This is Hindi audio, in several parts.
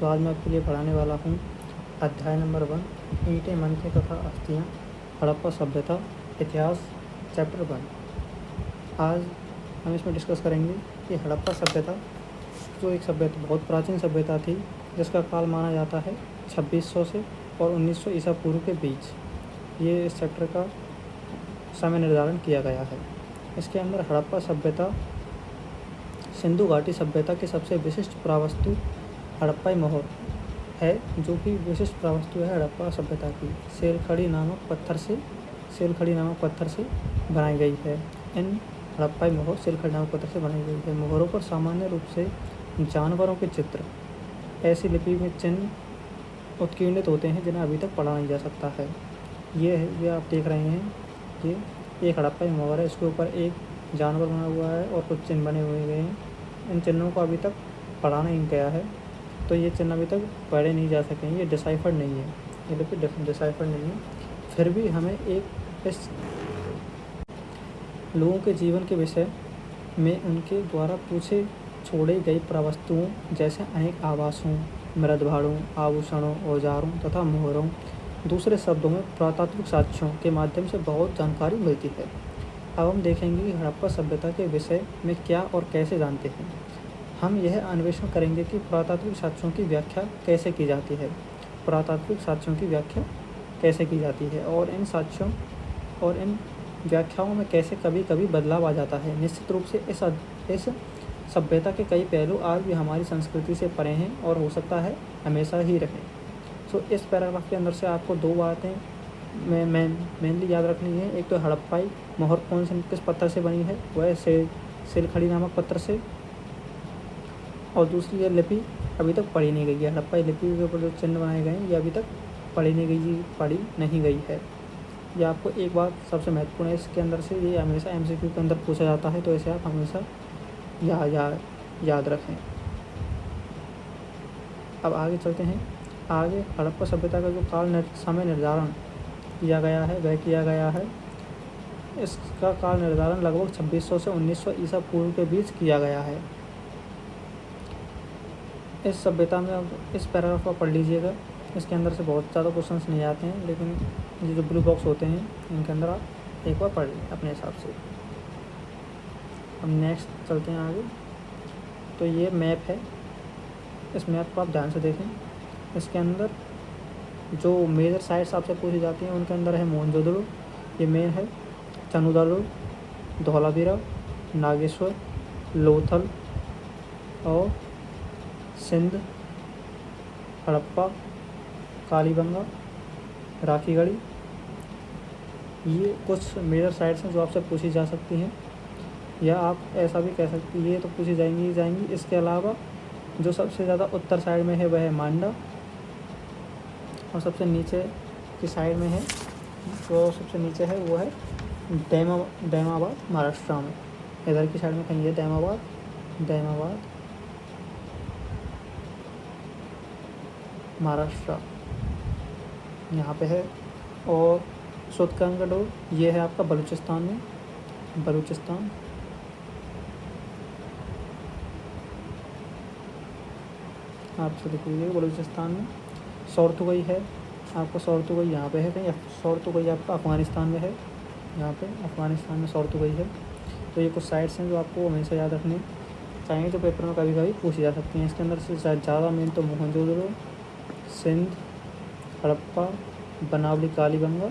तो आज मैं आपके लिए पढ़ाने वाला हूँ अध्याय नंबर 1 ईंटें मनके तथा अस्थियाँ हड़प्पा सभ्यता इतिहास चैप्टर 1। आज हम इसमें डिस्कस करेंगे कि हड़प्पा सभ्यता जो एक सभ्यता बहुत प्राचीन सभ्यता थी जिसका काल माना जाता है 2600 से और 1900 ईसा पूर्व के बीच। ये इस चैप्टर का समय निर्धारण किया गया है। इसके अंदर हड़प्पा सभ्यता सिंधु घाटी सभ्यता की सबसे विशिष्ट पुरावस्तु हड़प्पाई मोहर है, जो कि विशिष्ट पुरावस्तु है हड़प्पा सभ्यता की। सेलखड़ी नामक पत्थर से बनाई गई है। इन हड़प्पाई मोहर सेलखड़ी नामक पत्थर से बनाई गई है। मोहरों पर सामान्य रूप से जानवरों के चित्र ऐसी लिपि में चिन्ह उत्कीर्णित होते हैं जिन्हें अभी तक पढ़ा नहीं जा सकता है। ये आप देख रहे हैं, ये एक हड़प्पाई मोहर है। इसके ऊपर एक जानवर बना हुआ है और कुछ चिन्ह बने हुए हैं। इन चिन्हों को अभी तक पढ़ा नहीं गया है, तो ये चिन्ह अभी तक पढ़े नहीं जा सके। ये डिसाइफर्ड नहीं है, ये लिपि डिसाइफर्ड नहीं है। फिर भी हमें एक इस लोगों के जीवन के विषय में उनके द्वारा पूछे छोड़े गई पुरावस्तुओं जैसे अनेक आवासों, मृदभाड़ों, आभूषणों, औजारों तथा मोहरों, दूसरे शब्दों में पुरातात्विक साक्ष्यों के माध्यम से बहुत जानकारी मिलती है। अब हम देखेंगे कि हड़प्पा सभ्यता के विषय में क्या और कैसे जानते हैं। हम यह अन्वेषण करेंगे कि पुरातात्विक साक्ष्यों की व्याख्या कैसे की जाती है, और इन साक्ष्यों और इन व्याख्याओं में कैसे कभी कभी बदलाव आ जाता है। निश्चित रूप से इस सभ्यता के कई पहलू आज भी हमारी संस्कृति से परे हैं और हो सकता है हमेशा ही रहें। इस पैराग्राफ के अंदर से आपको दो बातें मेनली याद रखनी है। एक तो हड़प्पाई मोहर किस पत्थर से बनी है, वह सेलखड़ी नामक पत्थर से, और दूसरी ये लिपि अभी तक पढ़ी नहीं गई है। हड़प्पाई लिपि के ऊपर जो चिन्ह बनाए गए हैं ये अभी तक पढ़ी नहीं गई है। ये आपको एक बात सबसे महत्वपूर्ण है इसके अंदर से, ये हमेशा MCQ के अंदर पूछा जाता है, तो इसे आप हमेशा याद रखें। अब आगे चलते हैं। आगे हड़प्पा सभ्यता का जो समय निर्धारण किया गया है वह किया गया है। इसका काल निर्धारण लगभग 2600 से 1900 ईसा पूर्व के बीच किया गया है। इस सभ्यता में अब इस पैराग्राफ को पढ़ लीजिएगा। इसके अंदर से बहुत ज़्यादा क्वेश्चंस नहीं आते हैं, लेकिन ये जो ब्लू बॉक्स होते हैं इनके अंदर आप एक बार पढ़ लें अपने हिसाब से। अब नेक्स्ट चलते हैं आगे। तो ये मैप है, इस मैप को आप ध्यान से देखें। इसके अंदर जो मेजर साइट्स आपसे पूछी जाती हैं उनके अंदर है मोहनजोदड़ो, ये मेन है, चनुदालो, धौलावीरा, नागेश्वर, लोथल और सिंध, हड़प्पा, कालीबंगा, राखीगढ़ी। ये कुछ मेजर साइट्स हैं जो आपसे पूछी जा सकती हैं, या आप ऐसा भी कह सकती हैं ये तो पूछी जाएंगी। इसके अलावा जो सबसे ज़्यादा उत्तर साइड में है वह है मांडा, और सबसे नीचे की साइड में है, जो सबसे नीचे है वो है दैमाबाद महाराष्ट्र में। इधर की साइड में कहीं है दैमाबाद महाराष्ट्र यहाँ पे है। और सुतकंगडो ये है आपका बलूचिस्तान में, आपसे लिख लीजिए बलूचिस्तान में। सौरतुगई है आपका, सौरतुगई यहाँ पे है कहीं, सौरतुगई आपका अफ़गानिस्तान में है, यहाँ पे अफ़गानिस्तान में सौरतुगई है। तो ये कुछ साइट्स हैं जो आपको हमेशा याद रखने चाहिए, तो पेपर में कभी कभी पूछी जा सकती हैं। इसके अंदर से ज़्यादा मेन तो मोहनजोदड़ो, सिंध, हड़प्पा, बनावली, कालीबंगा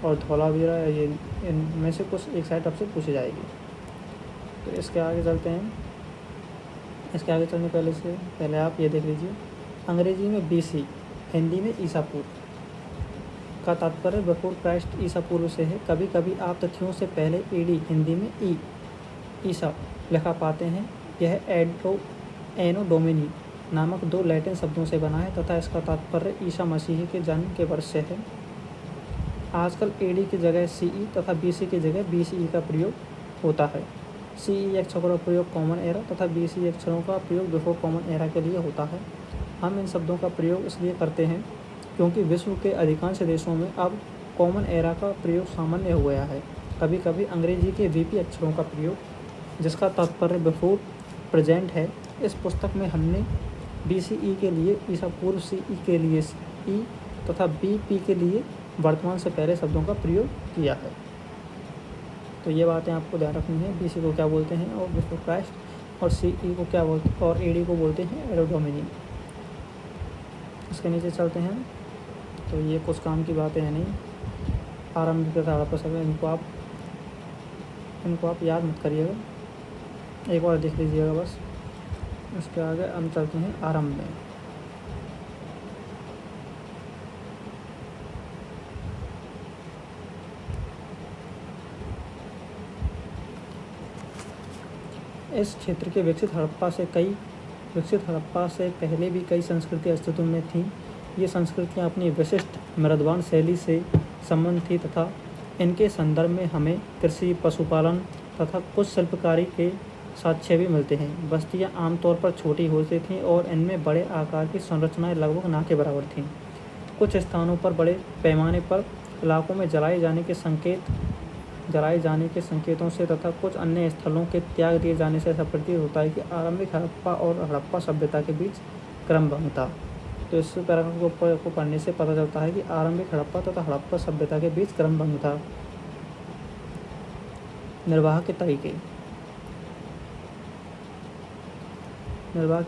और धौलावीरा, ये इनमें से कुछ एक साइट आपसे पूछी जाएगी। तो इसके आगे चलते हैं। इसके आगे चलने पहले आप ये देख लीजिए। अंग्रेजी में BC, हिंदी में ईसा पूर्व का तात्पर्य बिफोर क्राइस्ट ईसा पूर्व से है। कभी कभी आप तिथियों से पहले AD, हिंदी में ईसा लिखा पाते हैं। यह एनो डोमिनी नामक दो लैटिन शब्दों से बना है तथा इसका तात्पर्य ईसा मसीह के जन्म के वर्ष से है। आजकल AD की जगह CE तथा BC की जगह BCE का प्रयोग होता है। CE अक्षरों का प्रयोग कॉमन एरा तथा BCE अक्षरों का प्रयोग बिफोर कॉमन एरा के लिए होता है। हम इन शब्दों का प्रयोग इसलिए करते हैं क्योंकि विश्व के अधिकांश देशों में अब कॉमन एरा का प्रयोग सामान्य हो गया है। कभी कभी अंग्रेजी के VP अक्षरों का प्रयोग, जिसका तात्पर्य बिफोर प्रेजेंट है। इस पुस्तक में हमने BCE के लिए ईसा पूर्व CE के लिए ई तथा BP के लिए वर्तमान से पहले शब्दों का प्रयोग किया है। तो ये बातें आपको ध्यान रखनी है। BC को क्या बोलते हैं और बिफोर क्राइस्ट, और CE को क्या बोलते हैं और AD को बोलते हैं एरो डोमिनी। इसके नीचे चलते हैं। तो ये कुछ काम की बातें हैं नहीं, आरंभिक तथा हड़प्पा शब्द, इनको आप याद मत करिएगा, एक बार देख लीजिएगा बस। इसके आगे हम चलते हैं आरंभ में। इस क्षेत्र के विकसित हड़प्पा से पहले भी कई संस्कृतियाँ अस्तित्व में थीं। ये संस्कृतियाँ अपनी विशिष्ट मृदवान शैली से संबंध थी तथा इनके संदर्भ में हमें कृषि, पशुपालन तथा कुछ शिल्पकारी के साक्ष्य भी मिलते हैं। बस्तियाँ आमतौर पर छोटी होती थीं और इनमें बड़े आकार की संरचनाएं लगभग ना के बराबर थीं। कुछ स्थानों पर बड़े पैमाने पर इलाकों में जलाए जाने के संकेतों से तथा कुछ अन्य स्थलों के त्याग दिए जाने से ऐसा प्रतीत होता है कि आरंभिक हड़प्पा और हड़प्पा सभ्यता के बीच क्रमभंग था। तो इस पैराग्राफ को पढ़ने से पता चलता है कि आरंभिक हड़प्पा तथा हड़प्पा सभ्यता के बीच क्रमभंग था। निर्वाह के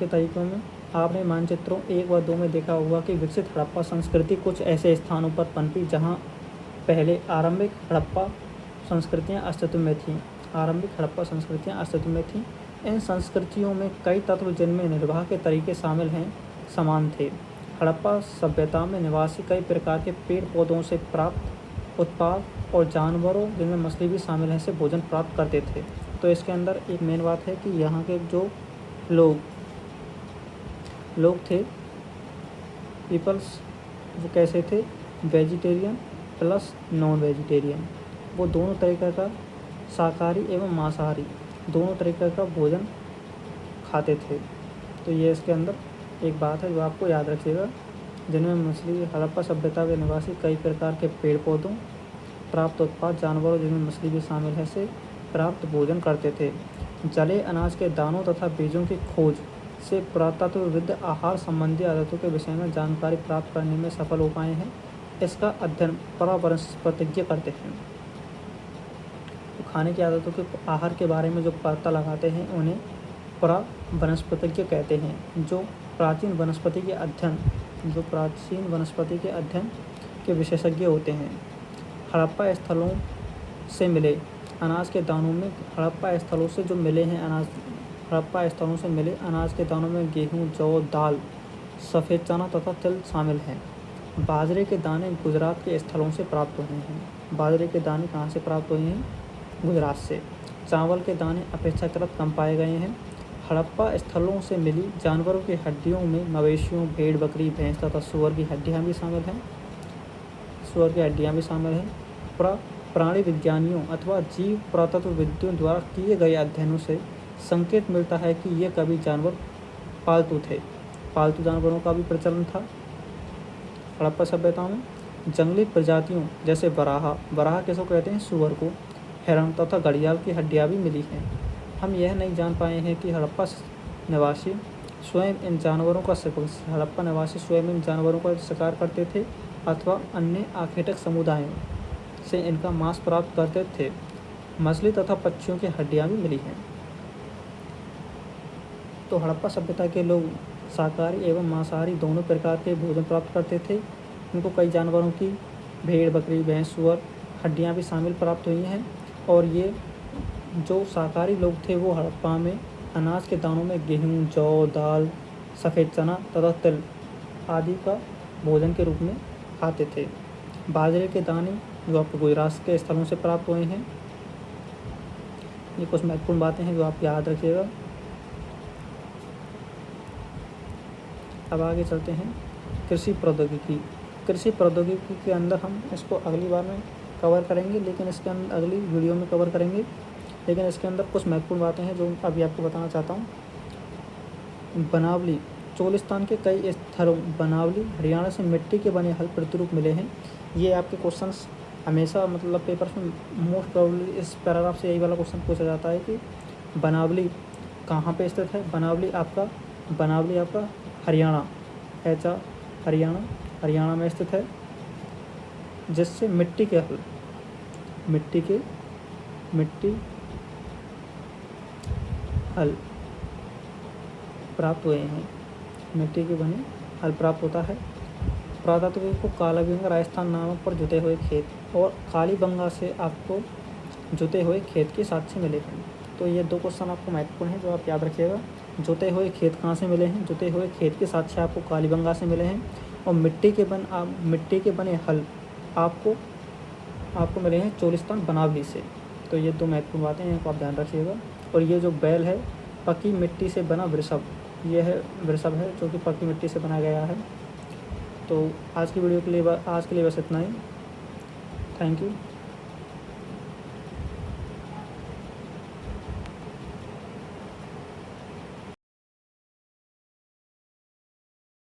तरीकों में आपने मानचित्रों 1 व 2 में देखा होगा कि विकसित हड़प्पा संस्कृति कुछ ऐसे स्थानों पर पनपी जहां पहले आरंभिक हड़प्पा संस्कृतियां अस्तित्व में थीं। इन संस्कृतियों में कई तत्व जिनमें निर्वाह के तरीके शामिल हैं समान थे। हड़प्पा सभ्यता में निवासी कई प्रकार के पेड़ पौधों से प्राप्त उत्पाद और जानवरों जिनमें मछली भी शामिल है से भोजन प्राप्त करते थे। तो इसके अंदर एक मेन बात है कि यहाँ के जो लोग थे पीपल्स, वो कैसे थे, वेजिटेरियन प्लस नॉन वेजिटेरियन। वो दोनों तरीक़े का शाकाहारी एवं मांसाहारी दोनों तरीक़े का भोजन खाते थे। तो ये इसके अंदर एक बात है जो आपको याद रखिएगा। जिनमें मछली, हड़प्पा सभ्यता के निवासी कई प्रकार के पेड़ पौधों, प्राप्त उत्पाद, जानवरों जिनमें मछली भी शामिल है से प्राप्त भोजन करते थे। जले अनाज के दानों तथा बीजों की खोज से पुरातत्वविद आहार संबंधी आदतों के विषय में जानकारी प्राप्त करने में सफल हो पाए हैं। इसका अध्ययन परावनस्पतिज्ञ करते हैं। तो खाने की आदतों के आहार के बारे में जो पता लगाते हैं उन्हें परावनस्पतिज्ञ कहते हैं, जो प्राचीन वनस्पति के अध्ययन के विशेषज्ञ होते हैं। हड़प्पा स्थलों से मिले अनाज के दानों में हड़प्पा स्थलों से मिले अनाज के दानों में गेहूं, जौ, दाल, सफ़ेद चना तथा तिल शामिल हैं। बाजरे के दाने गुजरात के स्थलों से प्राप्त हुए हैं। बाजरे के दाने कहाँ से प्राप्त हुए हैं? गुजरात से। चावल के दाने अपेक्षाकृत कम पाए गए हैं। हड़प्पा स्थलों से मिली जानवरों की हड्डियों में मवेशियों, भेड़, बकरी, भैंस तथा सूअर की हड्डियाँ भी शामिल हैं। प्राणी विज्ञानियों अथवा जीव पुरातत्वविदों द्वारा किए गए अध्ययनों से संकेत मिलता है कि ये कभी जानवर पालतू थे। पालतू जानवरों का भी प्रचलन था हड़प्पा सभ्यता में। जंगली प्रजातियों जैसे बराह किसको कहते हैं? सूअर को, हिरण तथा घड़ियाल की हड्डियाँ भी मिली हैं। हम यह नहीं जान पाए हैं कि हड़प्पा निवासी स्वयं इन जानवरों का शिकार करते थे अथवा अन्य आखेटक समुदायों से इनका मांस प्राप्त करते थे। मछली तथा पक्षियों की हड्डियाँ भी मिली हैं। तो हड़प्पा सभ्यता के लोग शाकाहारी एवं मांसाहारी दोनों प्रकार के भोजन प्राप्त करते थे। उनको कई जानवरों की, भेड़, बकरी, भैंस, सूअर हड्डियाँ भी शामिल प्राप्त हुई हैं। और ये जो शाकाहारी लोग थे वो हड़प्पा में अनाज के दानों में गेहूँ, जौ, दाल, सफ़ेद चना तथा तिल आदि का भोजन के रूप में खाते थे। बाजरे के दाने जो आपको गुजरात के स्थलों से प्राप्त हुए हैं। ये कुछ महत्वपूर्ण बातें हैं जो आप याद रखिएगा। अब आगे चलते हैं कृषि प्रौद्योगिकी के अंदर हम इसको अगली बार में कवर करेंगे, लेकिन इसके अंदर अगली वीडियो में कवर करेंगे। लेकिन इसके अंदर कुछ महत्वपूर्ण बातें हैं जो अभी आपको बताना चाहता हूँ। बनावली, चोलिस्तान के कई स्थलों बनावली, हरियाणा से मिट्टी के बने हल प्रतिरूप मिले हैं। ये आपके क्वेश्चंस हमेशा मतलब पेपर्स में मोस्ट प्रोबेबली इस पैराग्राफ से यही वाला क्वेश्चन पूछा जाता है कि बनावली कहाँ पे स्थित है। बनावली आपका हरियाणा, हरियाणा, हरियाणा में स्थित है, जिससे मिट्टी हल प्राप्त हुए हैं। मिट्टी के बने हल प्राप्त होता है। पुरातात्विक को कालीबंगा राजस्थान नामक पर जुते हुए खेत और कालीबंगा से आपको जुते हुए खेत के साक्ष्य मिले हैं। तो ये 2 क्वेश्चन आपको महत्वपूर्ण हैं जो आप याद रखिएगा। जुते हुए खेत कहाँ से मिले हैं? जुते हुए खेत के साक्ष्य आपको कालीबंगा से मिले हैं। और मिट्टी के बने हल आपको मिले हैं चोलिस्तान बनावली से। तो ये 2 महत्वपूर्ण बातें हैं, इनको आप ध्यान रखिएगा। और ये जो बैल है पक्की मिट्टी से बना वृषभ, ये है वृषभ है जो कि पक्की मिट्टी से बना गया है। तो आज के लिए बस इतना ही। Thank you.